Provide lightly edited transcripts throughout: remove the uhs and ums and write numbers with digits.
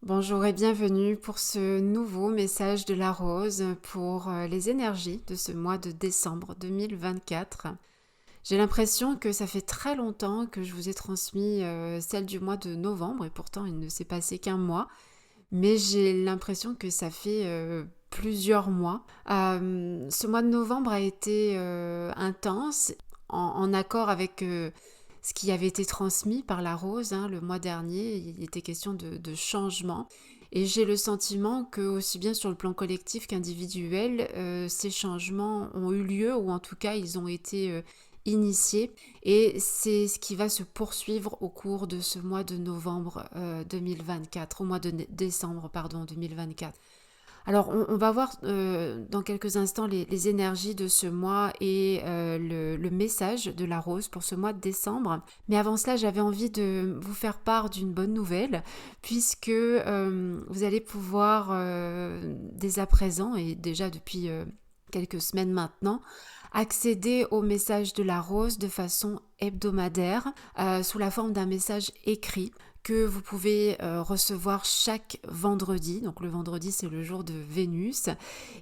Bonjour et bienvenue pour ce nouveau message de la rose pour les énergies de ce mois de décembre 2024. J'ai l'impression que ça fait très longtemps que je vous ai transmis celle du mois de novembre et pourtant il ne s'est passé qu'un mois, mais j'ai l'impression que ça fait plusieurs mois. Ce mois de novembre a été intense en accord avec ce qui avait été transmis par la rose le mois dernier. Il était question de changement. Et j'ai le sentiment que, aussi bien sur le plan collectif qu'individuel, ces changements ont eu lieu, ou en tout cas, ils ont été initiés. Et c'est ce qui va se poursuivre au cours de ce mois de novembre 2024, au mois de décembre, pardon, 2024. Alors, on va voir dans quelques instants les énergies de ce mois et le message de la rose pour ce mois de décembre. Mais avant cela, j'avais envie de vous faire part d'une bonne nouvelle, puisque vous allez pouvoir, dès à présent, et déjà depuis quelques semaines maintenant, accéder au message de la rose de façon hebdomadaire, sous la forme d'un message écrit que vous pouvez recevoir chaque vendredi. Donc le vendredi, c'est le jour de Vénus.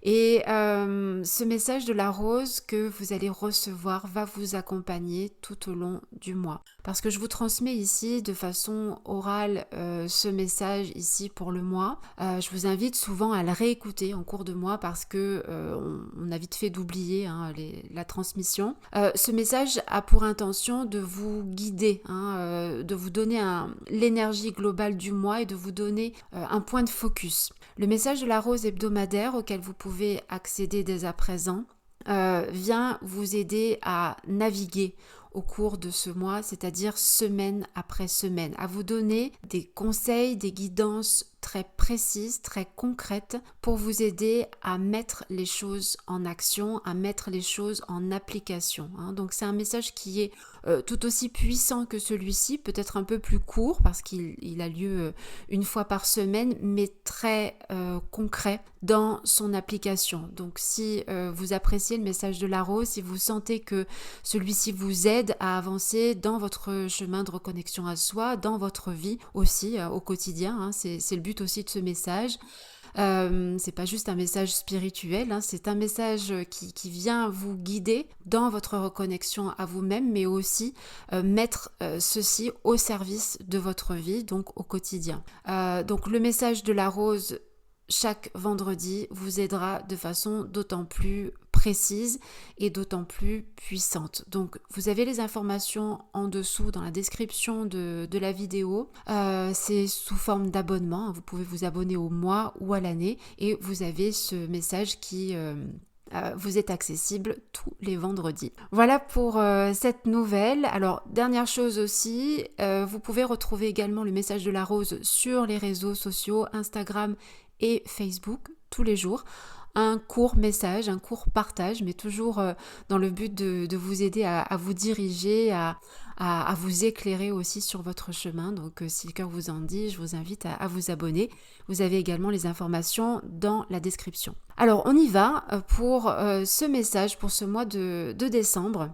Et ce message de la rose que vous allez recevoir va vous accompagner tout au long du mois. Parce que je vous transmets ici de façon orale ce message ici pour le mois. Je vous invite souvent à le réécouter en cours de mois parce que on a vite fait d'oublier la transmission. Ce message a pour intention de vous guider, de vous donner l'énergie globale du mois et de vous donner un point de focus. Le message de la rose hebdomadaire auquel vous pouvez accéder dès à présent vient vous aider à naviguer au cours de ce mois, c'est-à-dire semaine après semaine, à vous donner des conseils, des guidances très précises, très concrètes pour vous aider à mettre les choses en action, à mettre les choses en application. Donc c'est un message qui est tout aussi puissant que celui-ci, peut-être un peu plus court parce qu'il a lieu une fois par semaine, mais très concret dans son application. Donc si vous appréciez le message de la rose, si vous sentez que celui-ci vous aide à avancer dans votre chemin de reconnexion à soi, dans votre vie aussi au quotidien, c'est le but aussi de ce message. C'est pas juste un message spirituel, c'est un message qui vient vous guider dans votre reconnexion à vous-même, mais aussi mettre ceci au service de votre vie, donc au quotidien. Donc le message de la rose chaque vendredi vous aidera de façon d'autant plus précise et d'autant plus puissante. Donc vous avez les informations en dessous dans la description de la vidéo. C'est sous forme d'abonnement. Vous pouvez vous abonner au mois ou à l'année et vous avez ce message qui vous est accessible tous les vendredis. Voilà pour cette nouvelle. Alors, dernière chose aussi, vous pouvez retrouver également le message de la rose sur les réseaux sociaux, Instagram et Facebook, tous les jours. Un court message, un court partage, mais toujours dans le but de vous aider à vous diriger, à vous éclairer aussi sur votre chemin. Donc si le cœur vous en dit, je vous invite à vous abonner. Vous avez également les informations dans la description. Alors on y va pour ce message pour ce mois de décembre.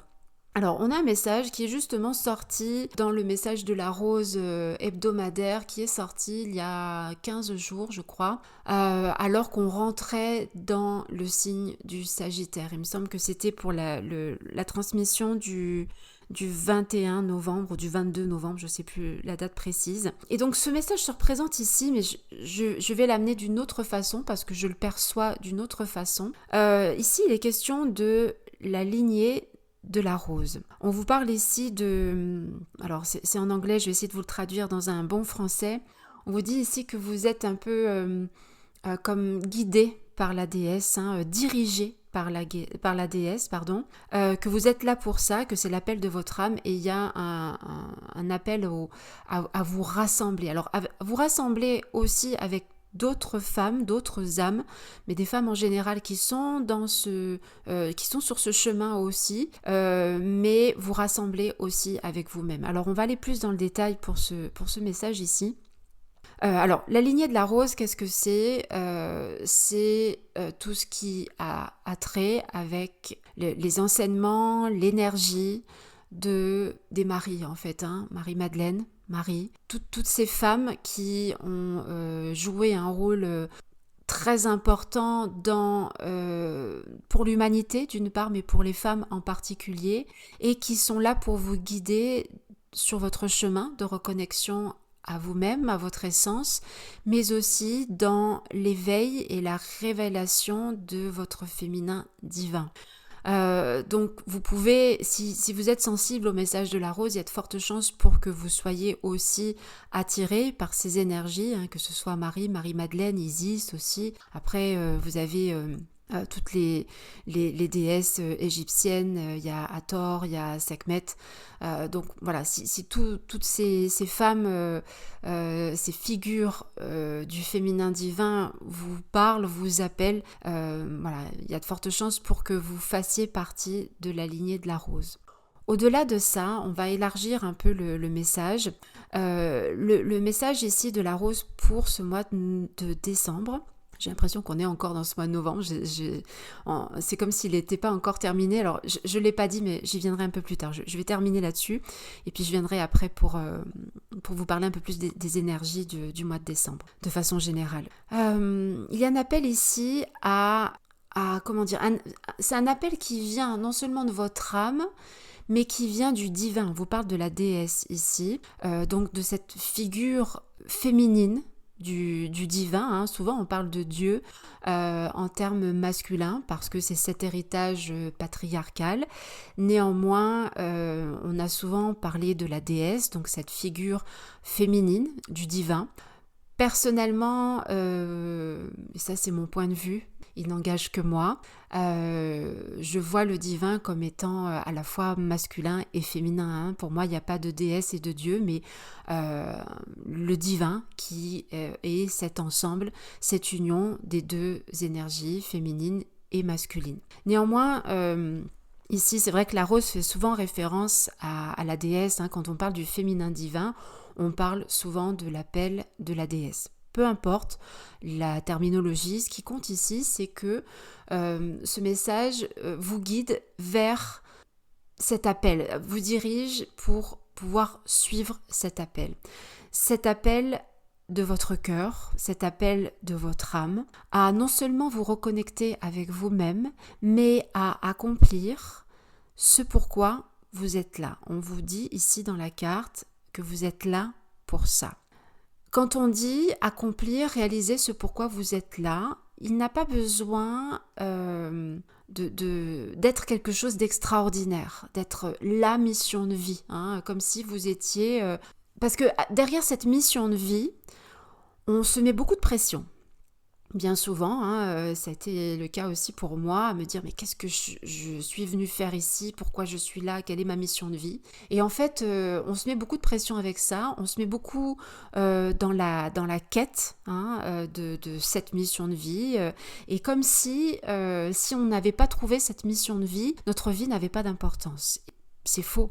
Alors, on a un message qui est justement sorti dans le message de la rose hebdomadaire qui est sorti il y a 15 jours, je crois, alors qu'on rentrait dans le signe du Sagittaire. Il me semble que c'était pour la transmission du 21 novembre ou du 22 novembre, je ne sais plus la date précise. Et donc ce message se représente ici, mais je vais l'amener d'une autre façon parce que je le perçois d'une autre façon. Ici, il est question de la lignée de la rose. On vous parle ici de... Alors c'est en anglais, je vais essayer de vous le traduire dans un bon français. On vous dit ici que vous êtes un peu comme guidé par la déesse, dirigé par la déesse, que vous êtes là pour ça, que c'est l'appel de votre âme et il y a un appel à vous rassembler. Alors à vous rassembler aussi avec d'autres femmes, d'autres âmes, mais des femmes en général qui sont qui sont sur ce chemin aussi, mais vous rassemblez aussi avec vous-même. Alors on va aller plus dans le détail pour ce message ici. Alors, la lignée de la rose, qu'est-ce que c'est C'est tout ce qui a trait avec les enseignements, l'énergie des Maries, en fait, Marie-Madeleine, Marie, toutes ces femmes qui ont joué un rôle très important pour l'humanité d'une part, mais pour les femmes en particulier, et qui sont là pour vous guider sur votre chemin de reconnexion à vous-même, à votre essence, mais aussi dans l'éveil et la révélation de votre féminin divin. Donc vous pouvez, si vous êtes sensible au message de la rose, il y a de fortes chances pour que vous soyez aussi attiré par ces énergies, que ce soit Marie-Madeleine, Isis aussi. Après, vous avez toutes les déesses égyptiennes, il y a Hathor, il y a Sekhmet. Donc voilà, si toutes ces femmes, ces figures du féminin divin vous parlent, vous appellent, voilà, il y a de fortes chances pour que vous fassiez partie de la lignée de la rose. Au-delà de ça, on va élargir un peu le message. Le message ici de la rose pour ce mois de décembre. J'ai l'impression qu'on est encore dans ce mois de novembre. C'est comme s'il n'était pas encore terminé. Alors, je ne l'ai pas dit, mais j'y viendrai un peu plus tard. Je vais terminer là-dessus. Et puis, je viendrai après pour vous parler un peu plus des énergies du mois de décembre, de façon générale. Il y a un appel ici comment dire, c'est un appel qui vient non seulement de votre âme, mais qui vient du divin. On vous parle de la déesse ici, donc de cette figure féminine, du divin, souvent on parle de Dieu en termes masculins parce que c'est cet héritage patriarcal. Néanmoins, on a souvent parlé de la déesse, donc cette figure féminine du divin. Personnellement, et ça c'est mon point de vue, il n'engage que moi, je vois le divin comme étant à la fois masculin et féminin. Pour moi, il n'y a pas de déesse et de Dieu, mais le divin qui est cet ensemble, cette union des deux énergies, féminine et masculine. Néanmoins, ici, c'est vrai que la rose fait souvent référence à la déesse. Quand on parle du féminin divin, on parle souvent de l'appel de la déesse. Peu importe la terminologie, ce qui compte ici, c'est que ce message vous guide vers cet appel, vous dirige pour pouvoir suivre cet appel. Cet appel de votre cœur, cet appel de votre âme, à non seulement vous reconnecter avec vous-même, mais à accomplir ce pourquoi vous êtes là. On vous dit ici dans la carte que vous êtes là pour ça. Quand on dit accomplir, réaliser ce pourquoi vous êtes là, il n'a pas besoin d'être quelque chose d'extraordinaire, d'être la mission de vie, comme si vous étiez... Parce que derrière cette mission de vie, on se met beaucoup de pression. Bien souvent, ça a été le cas aussi pour moi, à me dire mais qu'est-ce que je suis venue faire ici, pourquoi je suis là, quelle est ma mission de vie. Et en fait, on se met beaucoup de pression avec ça, on se met beaucoup dans la quête de cette mission de vie, et comme si on n'avait pas trouvé cette mission de vie, notre vie n'avait pas d'importance. C'est faux.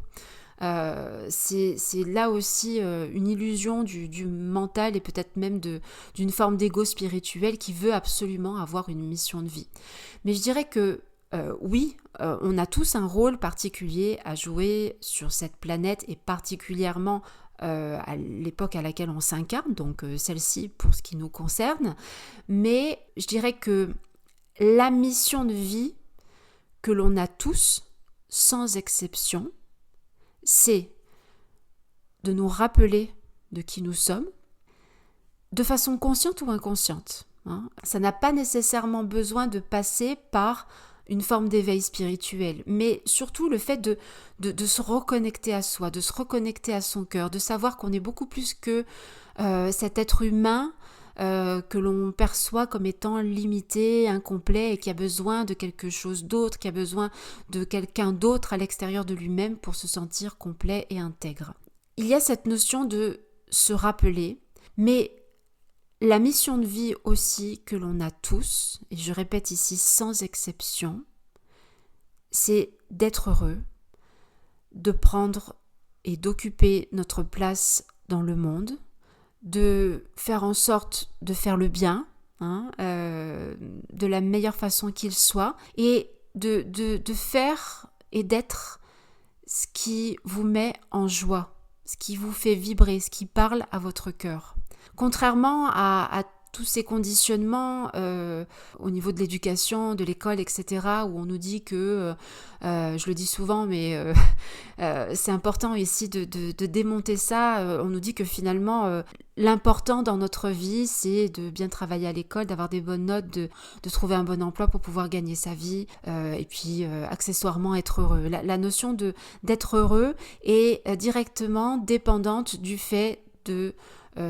C'est là aussi une illusion du mental et peut-être même d'une forme d'ego spirituel qui veut absolument avoir une mission de vie. Mais je dirais que oui, on a tous un rôle particulier à jouer sur cette planète et particulièrement à l'époque à laquelle on s'incarne, donc celle-ci pour ce qui nous concerne. Mais je dirais que la mission de vie que l'on a tous, sans exception, c'est de nous rappeler de qui nous sommes, de façon consciente ou inconsciente. Ça n'a pas nécessairement besoin de passer par une forme d'éveil spirituel, mais surtout le fait de se reconnecter à soi, de se reconnecter à son cœur, de savoir qu'on est beaucoup plus que cet être humain que l'on perçoit comme étant limité, incomplet et qui a besoin de quelque chose d'autre, qui a besoin de quelqu'un d'autre à l'extérieur de lui-même pour se sentir complet et intègre. Il y a cette notion de se rappeler, mais la mission de vie aussi que l'on a tous, et je répète ici sans exception, c'est d'être heureux, de prendre et d'occuper notre place dans le monde, de faire en sorte de faire le bien, de la meilleure façon qu'il soit, et de faire et d'être ce qui vous met en joie, ce qui vous fait vibrer, ce qui parle à votre cœur. Contrairement à tous ces conditionnements au niveau de l'éducation, de l'école, etc., où on nous dit que, je le dis souvent, mais c'est important ici de démonter ça, on nous dit que finalement, l'important dans notre vie, c'est de bien travailler à l'école, d'avoir des bonnes notes, de trouver un bon emploi pour pouvoir gagner sa vie, et puis accessoirement être heureux. La notion d'être heureux est directement dépendante du fait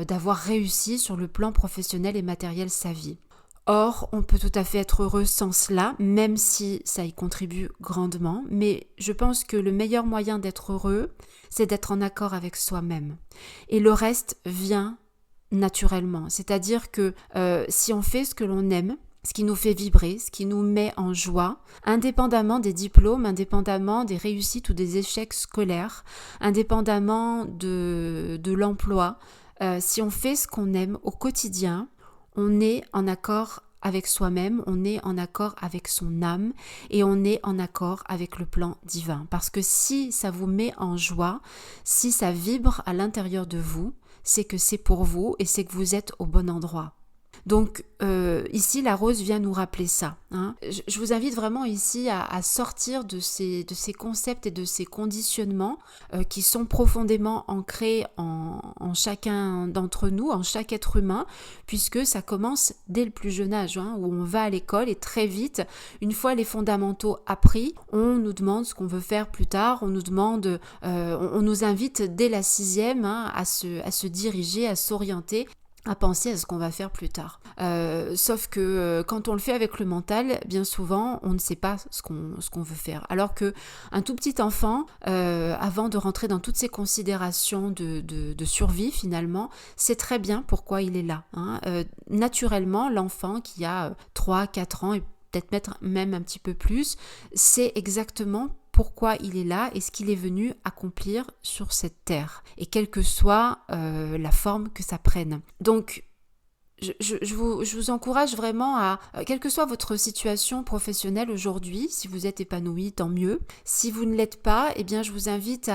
d'avoir réussi sur le plan professionnel et matériel sa vie. Or, on peut tout à fait être heureux sans cela, même si ça y contribue grandement, mais je pense que le meilleur moyen d'être heureux, c'est d'être en accord avec soi-même. Et le reste vient naturellement, c'est-à-dire que si on fait ce que l'on aime, ce qui nous fait vibrer, ce qui nous met en joie, indépendamment des diplômes, indépendamment des réussites ou des échecs scolaires, indépendamment de l'emploi, si on fait ce qu'on aime au quotidien, on est en accord avec soi-même, on est en accord avec son âme et on est en accord avec le plan divin. Parce que si ça vous met en joie, si ça vibre à l'intérieur de vous, c'est que c'est pour vous et c'est que vous êtes au bon endroit. Donc ici, la rose vient nous rappeler ça. Hein. Je vous invite vraiment ici à sortir de ces concepts et de ces conditionnements qui sont profondément ancrés en chacun d'entre nous, en chaque être humain, puisque ça commence dès le plus jeune âge, hein, où on va à l'école et très vite, une fois les fondamentaux appris, on nous demande ce qu'on veut faire plus tard, on nous invite dès la 6e à se diriger, à s'orienter, à penser à ce qu'on va faire plus tard. Sauf que quand on le fait avec le mental, bien souvent, on ne sait pas ce qu'on veut faire. Alors que un tout petit enfant, avant de rentrer dans toutes ces considérations de survie finalement, sait très bien pourquoi il est là. Hein. Naturellement, l'enfant qui a 3-4 ans et peut-être même un petit peu plus, sait exactement pourquoi il est là et ce qu'il est venu accomplir sur cette terre, et quelle que soit la forme que ça prenne. Donc, je vous encourage vraiment à, quelle que soit votre situation professionnelle aujourd'hui, si vous êtes épanoui, tant mieux. Si vous ne l'êtes pas, eh bien, je vous invite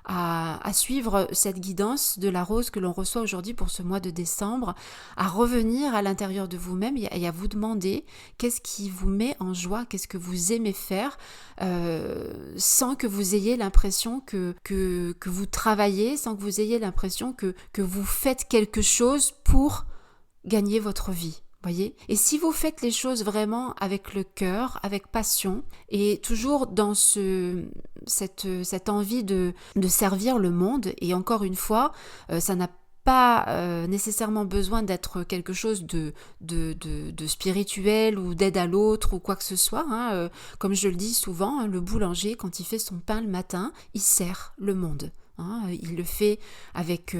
à suivre cette guidance de la rose que l'on reçoit aujourd'hui pour ce mois de décembre, à revenir à l'intérieur de vous-même et à vous demander qu'est-ce qui vous met en joie, qu'est-ce que vous aimez faire, sans que vous ayez l'impression que vous travaillez, sans que vous ayez l'impression que vous faites quelque chose pour gagner votre vie, voyez. Et si vous faites les choses vraiment avec le cœur, avec passion, et toujours dans cette envie de servir le monde, et encore une fois, ça n'a pas nécessairement besoin d'être quelque chose de spirituel ou d'aide à l'autre ou quoi que ce soit. Hein. Comme je le dis souvent, hein, le boulanger, quand il fait son pain le matin, il sert le monde. Hein, il le fait avec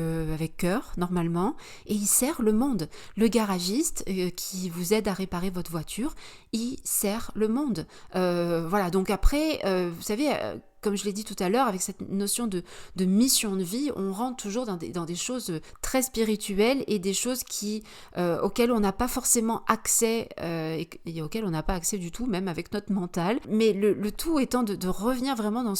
cœur normalement et il sert le monde. Le garagiste qui vous aide à réparer votre voiture, il sert le monde. Voilà, donc après, vous savez, comme je l'ai dit tout à l'heure, avec cette notion de mission de vie, on rentre toujours dans des choses très spirituelles et des choses auxquelles on n'a pas forcément accès et auxquelles on n'a pas accès du tout, même avec notre mental. Mais le tout étant de revenir vraiment dans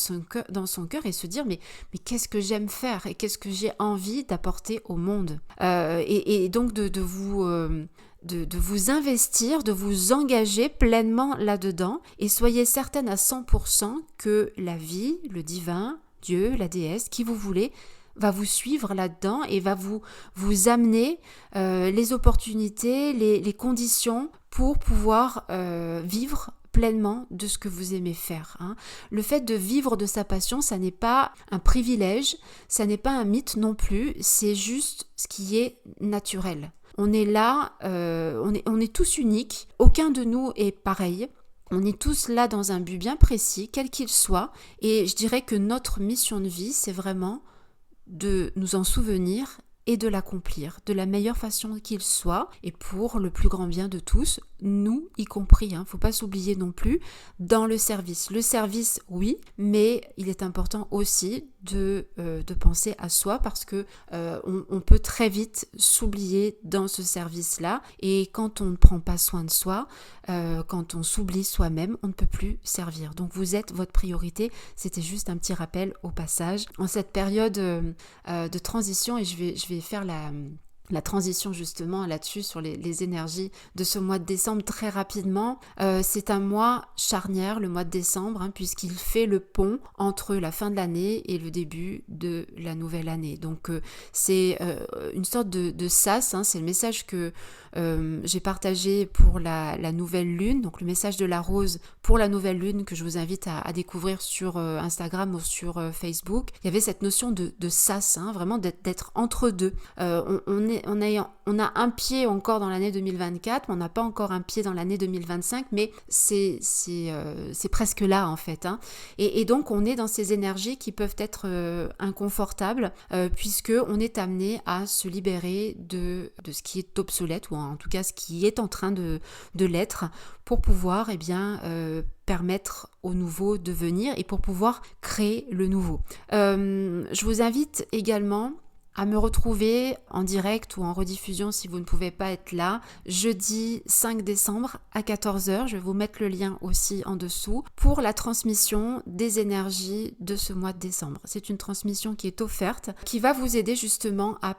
son cœur et se dire mais qu'est-ce que j'aime faire et qu'est-ce que j'ai envie d'apporter au monde. Et donc de vous investir, de vous engager pleinement là-dedans et soyez certaine à 100% que la vie, le divin, Dieu, la déesse, qui vous voulez, va vous suivre là-dedans et va vous amener les opportunités, les conditions pour pouvoir vivre pleinement de ce que vous aimez faire. Hein. Le fait de vivre de sa passion, ça n'est pas un privilège, ça n'est pas un mythe non plus, c'est juste ce qui est naturel. On est là, on est tous uniques, aucun de nous est pareil. On est tous là dans un but bien précis, quel qu'il soit, et je dirais que notre mission de vie, c'est vraiment de nous en souvenir et de l'accomplir de la meilleure façon qu'il soit, et pour le plus grand bien de tous, nous y compris, hein, faut pas s'oublier non plus, dans le service. Le service, oui, mais il est important aussi de penser à soi parce que on peut très vite s'oublier dans ce service-là et quand on ne prend pas soin de soi, quand on s'oublie soi-même, on ne peut plus servir. Donc vous êtes votre priorité, c'était juste un petit rappel au passage. En cette période de transition, et je vais faire la transition justement là-dessus sur les énergies de ce mois de décembre très rapidement. C'est un mois charnière, le mois de décembre, hein, puisqu'il fait le pont entre la fin de l'année et le début de la nouvelle année. Donc c'est une sorte de sas, hein, c'est le message que j'ai partagé pour la nouvelle lune, donc le message de la rose pour la nouvelle lune que je vous invite à découvrir sur Instagram ou sur Facebook. Il y avait cette notion de sas, hein, vraiment d'être entre deux. On a un pied encore dans l'année 2024, mais on n'a pas encore un pied dans l'année 2025, mais c'est presque là en fait. Hein. Et donc on est dans ces énergies qui peuvent être inconfortables, puisque on est amené à se libérer de ce qui est obsolète, ou en tout cas ce qui est en train de l'être, pour pouvoir permettre au nouveau de venir et pour pouvoir créer le nouveau. Je vous invite également à me retrouver en direct ou en rediffusion si vous ne pouvez pas être là, jeudi 5 décembre à 14h. Je vais vous mettre le lien aussi en dessous pour la transmission des énergies de ce mois de décembre. C'est une transmission qui est offerte, qui va vous aider justement à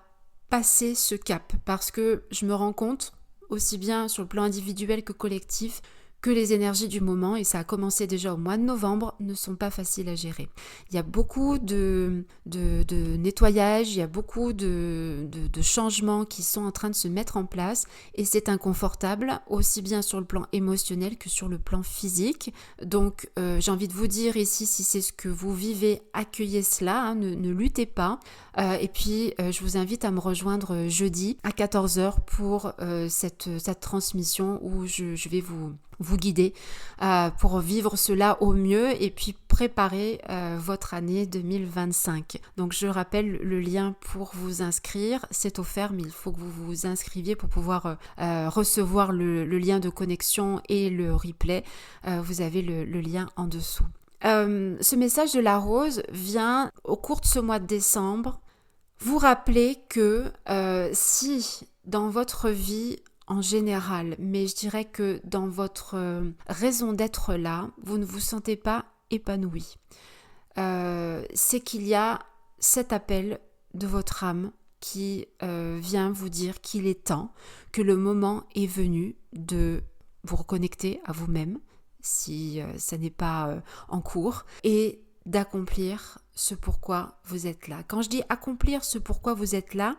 passer ce cap parce que je me rends compte, aussi bien sur le plan individuel que collectif, que les énergies du moment, et ça a commencé déjà au mois de novembre, ne sont pas faciles à gérer. Il y a beaucoup de nettoyage, il y a beaucoup de changements qui sont en train de se mettre en place et c'est inconfortable, aussi bien sur le plan émotionnel que sur le plan physique. Donc j'ai envie de vous dire ici, si c'est ce que vous vivez, accueillez cela, hein, ne luttez pas. Et puis je vous invite à me rejoindre jeudi à 14h pour cette transmission où je vais vous guider pour vivre cela au mieux et puis préparer votre année 2025. Donc je rappelle le lien pour vous inscrire, c'est offert mais il faut que vous vous inscriviez pour pouvoir recevoir le lien de connexion et le replay. Vous avez le lien en dessous. Ce message de la rose vient au cours de ce mois de décembre vous rappeler que si dans votre vie en général, mais je dirais que dans votre raison d'être là, vous ne vous sentez pas épanoui. C'est qu'il y a cet appel de votre âme qui vient vous dire qu'il est temps, que le moment est venu de vous reconnecter à vous-même, si ça n'est pas en cours, et d'accomplir ce pourquoi vous êtes là. Quand je dis accomplir ce pourquoi vous êtes là,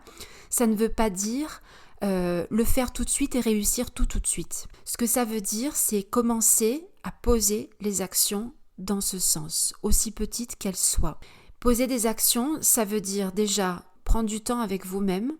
ça ne veut pas dire le faire tout de suite et réussir tout de suite. Ce que ça veut dire, c'est commencer à poser les actions dans ce sens, aussi petites qu'elles soient. Poser des actions, ça veut dire déjà prendre du temps avec vous-même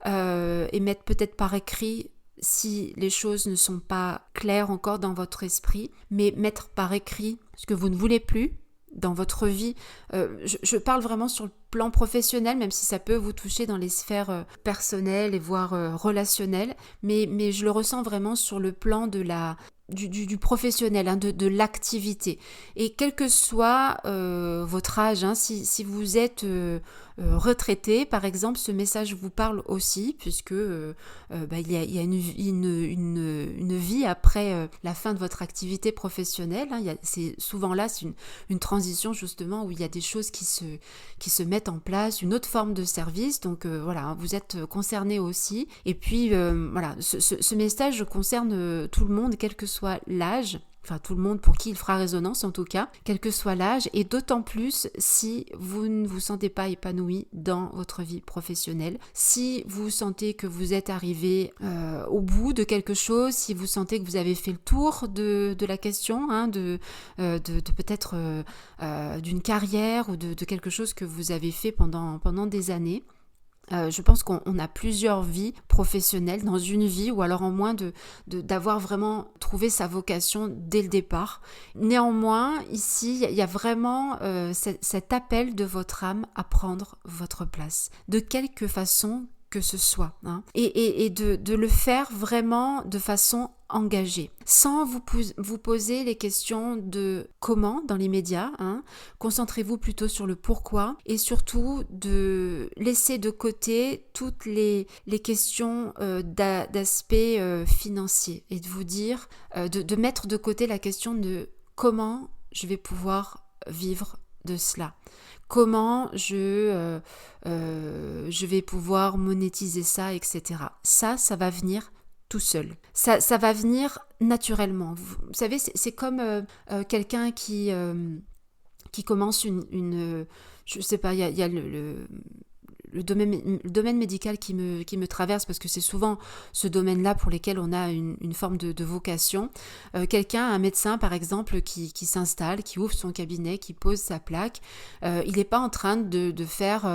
et mettre peut-être par écrit si les choses ne sont pas claires encore dans votre esprit, mais mettre par écrit ce que vous ne voulez plus dans votre vie. Je parle vraiment sur le plan professionnel, même si ça peut vous toucher dans les sphères personnelles et voire relationnelles, mais je le ressens vraiment sur le plan de du professionnel, hein, de l'activité. Et quel que soit votre âge, hein, si vous êtes retraité, par exemple, ce message vous parle aussi, puisque il y a une vie après la fin de votre activité professionnelle. Hein, c'est souvent là, c'est une transition justement où il y a des choses qui se mettent en place, une autre forme de service. Donc voilà, vous êtes concerné aussi. Et puis voilà, ce message concerne tout le monde, quel que soit l'âge. Enfin, tout le monde pour qui il fera résonance en tout cas, quel que soit l'âge, et d'autant plus si vous ne vous sentez pas épanoui dans votre vie professionnelle, si vous sentez que vous êtes arrivé au bout de quelque chose, si vous sentez que vous avez fait le tour de la question, hein, de peut-être d'une carrière ou de quelque chose que vous avez fait pendant des années. Je pense qu'on a plusieurs vies professionnelles dans une vie, ou alors en moins d'avoir vraiment trouvé sa vocation dès le départ. Néanmoins, ici, il y a vraiment cet appel de votre âme à prendre votre place, de quelque façon que ce soit, hein, et de le faire vraiment de façon engagée, sans vous poser les questions de comment dans l'immédiat, hein. Concentrez-vous plutôt sur le pourquoi et surtout de laisser de côté toutes les questions d'aspect financier et de vous dire, de mettre de côté la question de comment je vais pouvoir vivre de cela. Comment je vais pouvoir monétiser ça, etc. Ça va venir tout seul. Ça va venir naturellement. Vous savez, c'est comme quelqu'un qui commence je sais pas, il y a le domaine médical qui me traverse parce que c'est souvent ce domaine-là pour lesquels on a une forme de vocation. Un médecin par exemple qui s'installe, qui ouvre son cabinet, qui pose sa plaque, il n'est pas en train de faire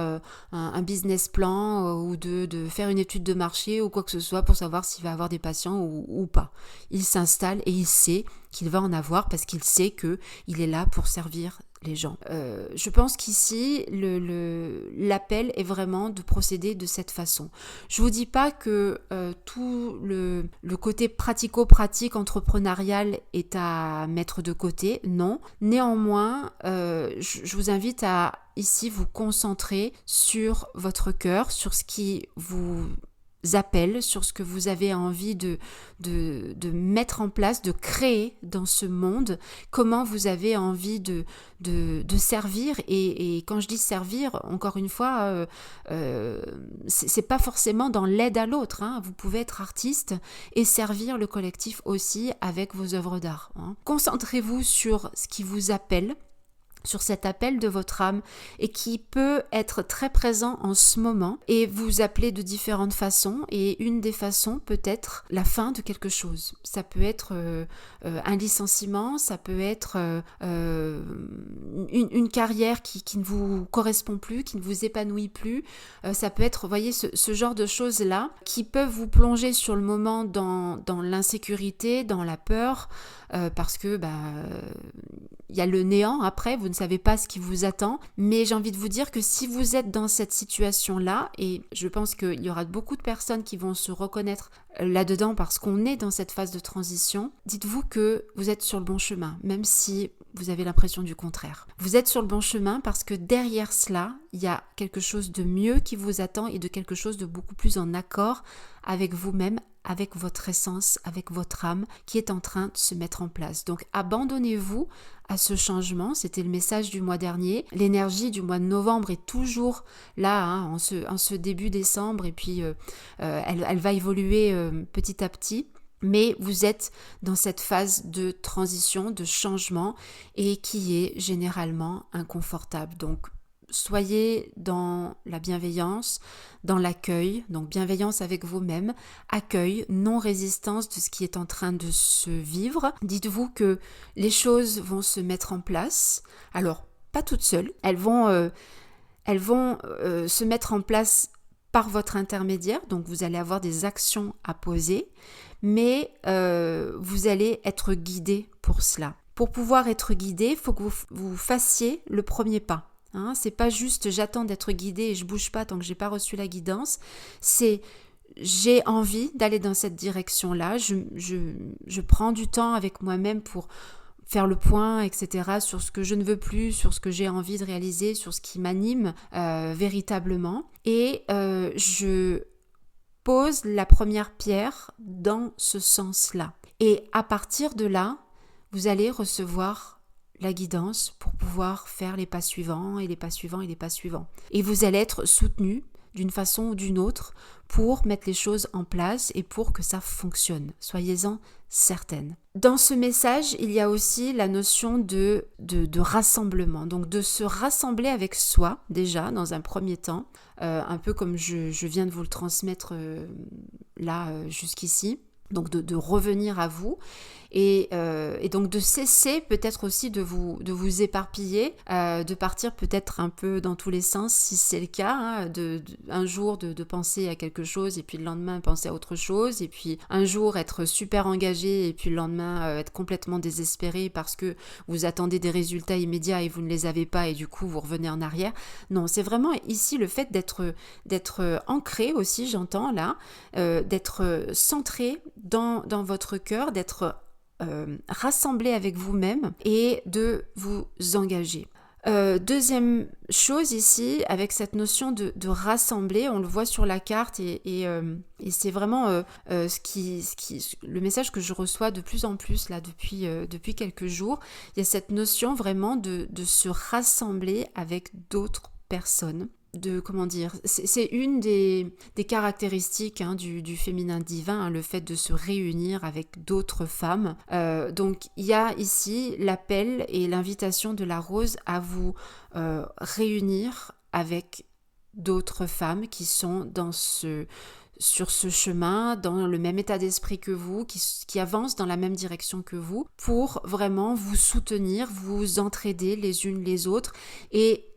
un business plan ou de faire une étude de marché ou quoi que ce soit pour savoir s'il va avoir des patients ou pas. Il s'installe et il sait qu'il va en avoir parce qu'il sait qu'il est là pour servir les gens. Je pense qu'ici, l'appel est vraiment de procéder de cette façon. Je ne vous dis pas que tout le côté pratico-pratique entrepreneurial est à mettre de côté, non. Néanmoins, je vous invite à ici vous concentrer sur votre cœur, sur ce qui vous appelle, sur ce que vous avez envie de mettre en place, de créer dans ce monde, comment vous avez envie de servir. Et quand je dis servir, encore une fois, c'est pas forcément dans l'aide à l'autre, hein. Vous pouvez être artiste et servir le collectif aussi avec vos œuvres d'art, hein. Concentrez-vous sur ce qui vous appelle, sur cet appel de votre âme et qui peut être très présent en ce moment et vous appeler de différentes façons, et une des façons peut être la fin de quelque chose. Ça peut être un licenciement, ça peut être une carrière qui ne vous correspond plus, qui ne vous épanouit plus, ça peut être, vous voyez, ce genre de choses-là qui peuvent vous plonger sur le moment dans l'insécurité, dans la peur, parce que il y a le néant après, vous ne savez pas ce qui vous attend, mais j'ai envie de vous dire que si vous êtes dans cette situation-là, et je pense qu'il y aura beaucoup de personnes qui vont se reconnaître là-dedans parce qu'on est dans cette phase de transition, dites-vous que vous êtes sur le bon chemin, même si vous avez l'impression du contraire. Vous êtes sur le bon chemin parce que derrière cela, il y a quelque chose de mieux qui vous attend et de quelque chose de beaucoup plus en accord avec vous-même, avec votre essence, avec votre âme qui est en train de se mettre en place. Donc abandonnez-vous à ce changement, c'était le message du mois dernier. L'énergie du mois de novembre est toujours là, hein, en ce début décembre, et puis elle va évoluer petit à petit. Mais vous êtes dans cette phase de transition, de changement, et qui est généralement inconfortable. Donc soyez dans la bienveillance, dans l'accueil, donc bienveillance avec vous-même, accueil, non-résistance de ce qui est en train de se vivre. Dites-vous que les choses vont se mettre en place. Alors, pas toutes seules, elles vont se mettre en place par votre intermédiaire, donc vous allez avoir des actions à poser, mais vous allez être guidé pour cela. Pour pouvoir être guidé, il faut que vous fassiez le premier pas. Hein, c'est pas juste j'attends d'être guidée et je bouge pas tant que j'ai pas reçu la guidance. C'est j'ai envie d'aller dans cette direction-là. Je prends du temps avec moi-même pour faire le point, etc., sur ce que je ne veux plus, sur ce que j'ai envie de réaliser, sur ce qui m'anime véritablement. Et je pose la première pierre dans ce sens-là. Et à partir de là, vous allez recevoir la guidance pour pouvoir faire les pas suivants et les pas suivants et les pas suivants. Et vous allez être soutenu d'une façon ou d'une autre pour mettre les choses en place et pour que ça fonctionne. Soyez-en certaine. Dans ce message, il y a aussi la notion de rassemblement, donc de se rassembler avec soi déjà dans un premier temps, un peu comme je viens de vous le transmettre là jusqu'ici. donc de revenir à vous. Et donc de cesser peut-être aussi de vous éparpiller, de partir peut-être un peu dans tous les sens si c'est le cas, hein, un jour de penser à quelque chose et puis le lendemain penser à autre chose, et puis un jour être super engagé et puis le lendemain être complètement désespéré parce que vous attendez des résultats immédiats et vous ne les avez pas et du coup vous revenez en arrière. Non, c'est vraiment ici le fait d'être ancré aussi, j'entends là, d'être centré dans votre cœur, d'être rassembler avec vous-même et de vous engager. Deuxième chose ici, avec cette notion de rassembler, on le voit sur la carte et c'est vraiment le message que je reçois de plus en plus là depuis quelques jours. Il y a cette notion vraiment de se rassembler avec d'autres personnes. C'est une des caractéristiques, hein, du féminin divin, hein, le fait de se réunir avec d'autres femmes. Donc il y a ici l'appel et l'invitation de la rose à vous réunir avec d'autres femmes qui sont sur ce chemin, dans le même état d'esprit que vous, qui avancent dans la même direction que vous, pour vraiment vous soutenir, vous entraider les unes les autres et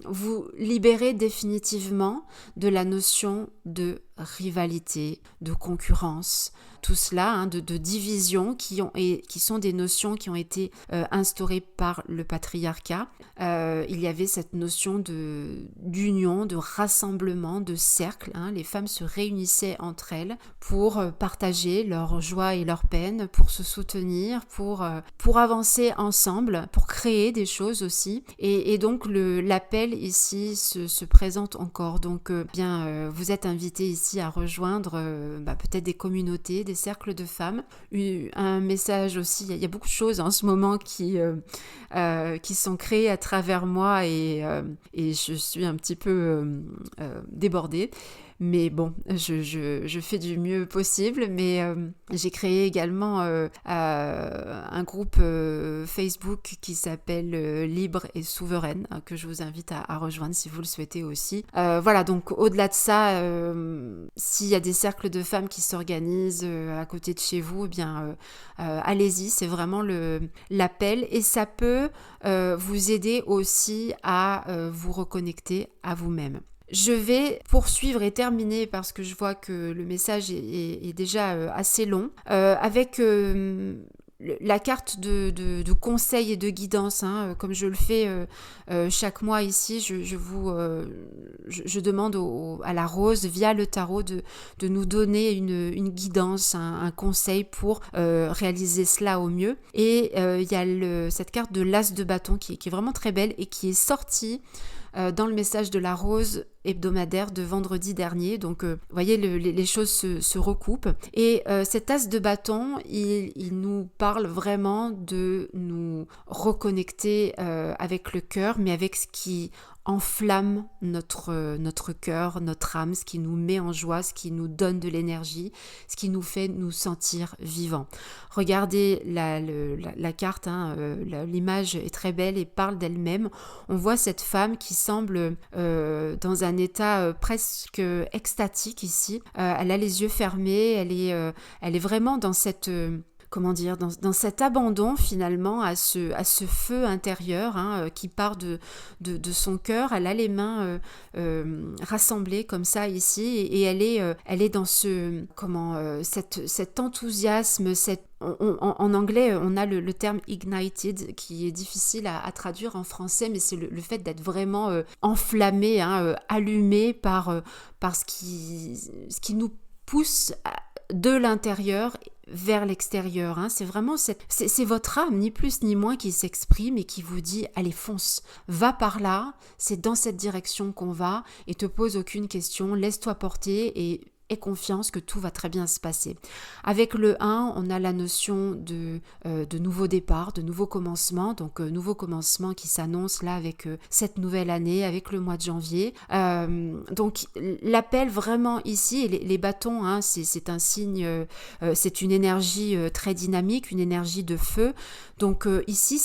vous libérer définitivement de la notion de rivalité, de concurrence, tout cela, hein, de division qui sont des notions qui ont été instaurées par le patriarcat. Il y avait cette notion d'union, de rassemblement, de cercle, hein. Les femmes se réunissaient entre elles pour partager leur joie et leur peine, pour se soutenir, pour avancer ensemble, pour créer des choses aussi. Et donc l'appel ici se présente encore. Donc vous êtes invités ici à rejoindre peut-être des communautés, des cercles de femmes. Un message aussi, il y a beaucoup de choses en ce moment qui sont créées à travers moi et je suis un petit peu débordée. Mais bon, je fais du mieux possible, mais j'ai créé également un groupe Facebook qui s'appelle Libre et Souveraine, que je vous invite à rejoindre si vous le souhaitez aussi. Voilà, donc au-delà de ça, s'il y a des cercles de femmes qui s'organisent à côté de chez vous, eh bien allez-y, c'est vraiment l'appel et ça peut vous aider aussi à vous reconnecter à vous-même. Je vais poursuivre et terminer parce que je vois que le message est déjà assez long avec la carte de conseil et de guidance, hein, comme je le fais chaque mois ici, je demande à la rose via le tarot de nous donner une guidance, un conseil pour réaliser cela au mieux. Et il y a cette carte de l'as de bâton qui est vraiment très belle et qui est sortie dans le message de la rose hebdomadaire de vendredi dernier. Donc, vous voyez, les choses se recoupent. Et cet as de bâton, il nous parle vraiment de nous reconnecter avec le cœur, mais avec ce qui enflamme notre cœur, notre âme, ce qui nous met en joie, ce qui nous donne de l'énergie, ce qui nous fait nous sentir vivants. Regardez la carte, hein, l'image est très belle et parle d'elle-même. On voit cette femme qui semble dans un état presque extatique ici. Elle a les yeux fermés, elle est vraiment dans cette... dans cet abandon finalement à ce feu intérieur, hein, qui part de son cœur. Elle a les mains rassemblées comme ça ici et elle est dans cet enthousiasme, en anglais, on a le terme ignited qui est difficile à traduire en français, mais c'est le fait d'être vraiment enflammé, hein, allumé par ce qui nous pousse de l'intérieur vers l'extérieur, hein. C'est vraiment c'est votre âme, ni plus ni moins, qui s'exprime et qui vous dit allez, fonce, va par là, c'est dans cette direction qu'on va, et te pose aucune question, laisse-toi porter et aie confiance que tout va très bien se passer. Avec le 1, on a la notion de nouveau départ, de nouveau commencement, donc nouveau commencement qui s'annonce là avec cette nouvelle année, avec le mois de janvier. Donc l'appel vraiment ici, et les bâtons, hein, c'est un signe, c'est une énergie très dynamique, une énergie de feu. Donc ici,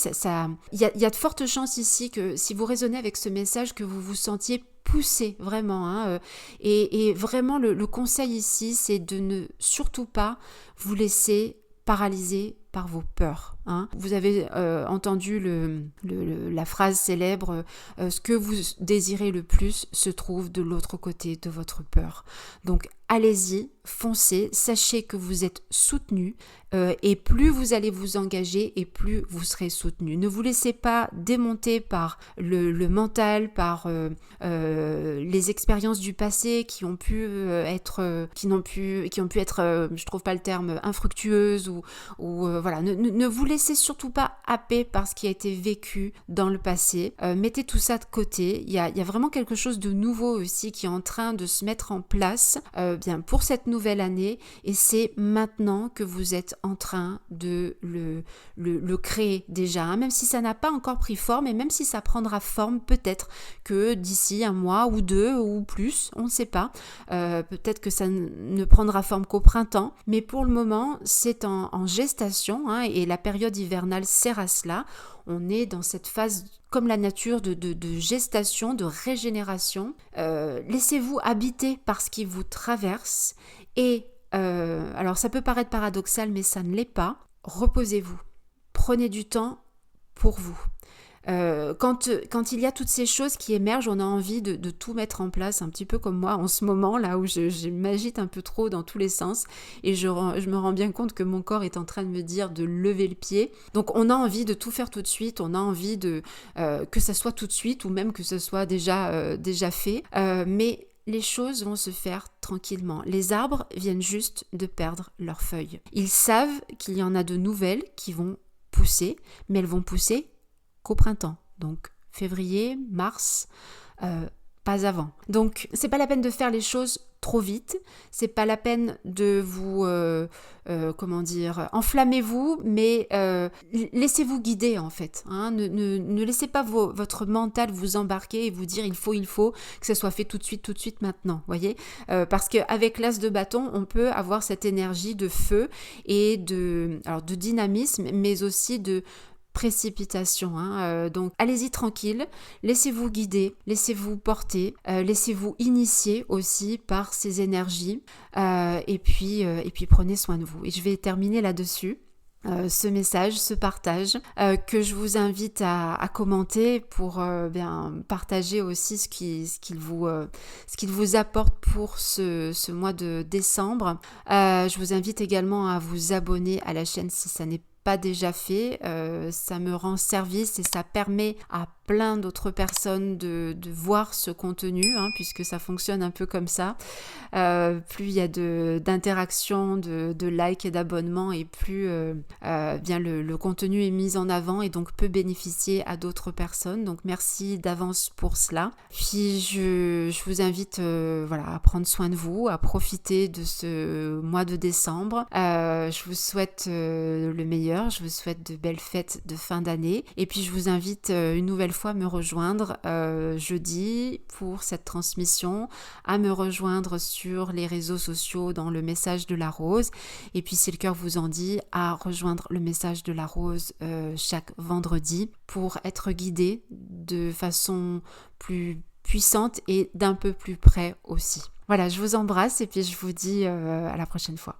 il y a de fortes chances ici que si vous résonnez avec ce message, que vous vous sentiez pousser vraiment. Et vraiment, le conseil ici, c'est de ne surtout pas vous laisser paralyser par vos peurs. Vous avez entendu la phrase célèbre ce que vous désirez le plus se trouve de l'autre côté de votre peur. Donc allez-y, foncez, sachez que vous êtes soutenu et plus vous allez vous engager et plus vous serez soutenu. Ne vous laissez pas démonter par le mental, par les expériences du passé qui ont pu être, je trouve pas le terme, infructueuses ou voilà. Ne vous laissez surtout pas happer par ce qui a été vécu dans le passé. Mettez tout ça de côté. Il y a vraiment quelque chose de nouveau aussi qui est en train de se mettre en place pour cette nouvelle année et c'est maintenant que vous êtes en train de le créer déjà, même si ça n'a pas encore pris forme et même si ça prendra forme peut-être que d'ici un mois ou deux ou plus, on ne sait pas. Peut-être que ça ne prendra forme qu'au printemps, mais pour le moment, c'est en gestation et la période hivernale sert à cela. On est dans cette phase, comme la nature, de gestation, de régénération. Laissez-vous habiter par ce qui vous traverse et alors ça peut paraître paradoxal, mais ça ne l'est pas. Reposez-vous. Prenez du temps pour vous. Quand il y a toutes ces choses qui émergent, on a envie de tout mettre en place, un petit peu comme moi en ce moment, là où je m'agite un peu trop dans tous les sens et je me rends bien compte que mon corps est en train de me dire de lever le pied. Donc on a envie de tout faire tout de suite, on a envie que ça soit tout de suite ou même que ce soit déjà fait, mais les choses vont se faire tranquillement. Les arbres viennent juste de perdre leurs feuilles. Ils savent qu'il y en a de nouvelles qui vont pousser, mais elles vont pousser qu'au printemps, donc février, mars, pas avant. Donc c'est pas la peine de faire les choses trop vite, c'est pas la peine de vous, enflammez-vous, mais laissez-vous guider en fait. Ne laissez pas votre mental vous embarquer et vous dire il faut que ça soit fait tout de suite maintenant, voyez, parce qu'avec l'as de bâton, on peut avoir cette énergie de feu et de dynamisme, mais aussi de précipitation. Donc allez-y tranquille, laissez-vous guider, laissez-vous porter, laissez-vous initier aussi par ces énergies et puis prenez soin de vous. Et je vais terminer là-dessus. Ce message, ce partage que je vous invite à commenter pour partager aussi ce qu'il vous apporte pour ce mois de décembre. Je vous invite également à vous abonner à la chaîne si ça n'est pas déjà fait, ça me rend service et ça permet à plein d'autres personnes de voir ce contenu, puisque ça fonctionne un peu comme ça. Plus il y a d'interactions, de likes et d'abonnements et plus le contenu est mis en avant et donc peut bénéficier à d'autres personnes. Donc merci d'avance pour cela. Puis je vous invite à prendre soin de vous, à profiter de ce mois de décembre. Je vous souhaite le meilleur. Je vous souhaite de belles fêtes de fin d'année et puis je vous invite une nouvelle fois à me rejoindre jeudi pour cette transmission, à me rejoindre sur les réseaux sociaux dans le message de la rose et puis si le cœur vous en dit à rejoindre le message de la rose chaque vendredi pour être guidé de façon plus puissante et d'un peu plus près aussi. Voilà, je vous embrasse et puis je vous dis à la prochaine fois.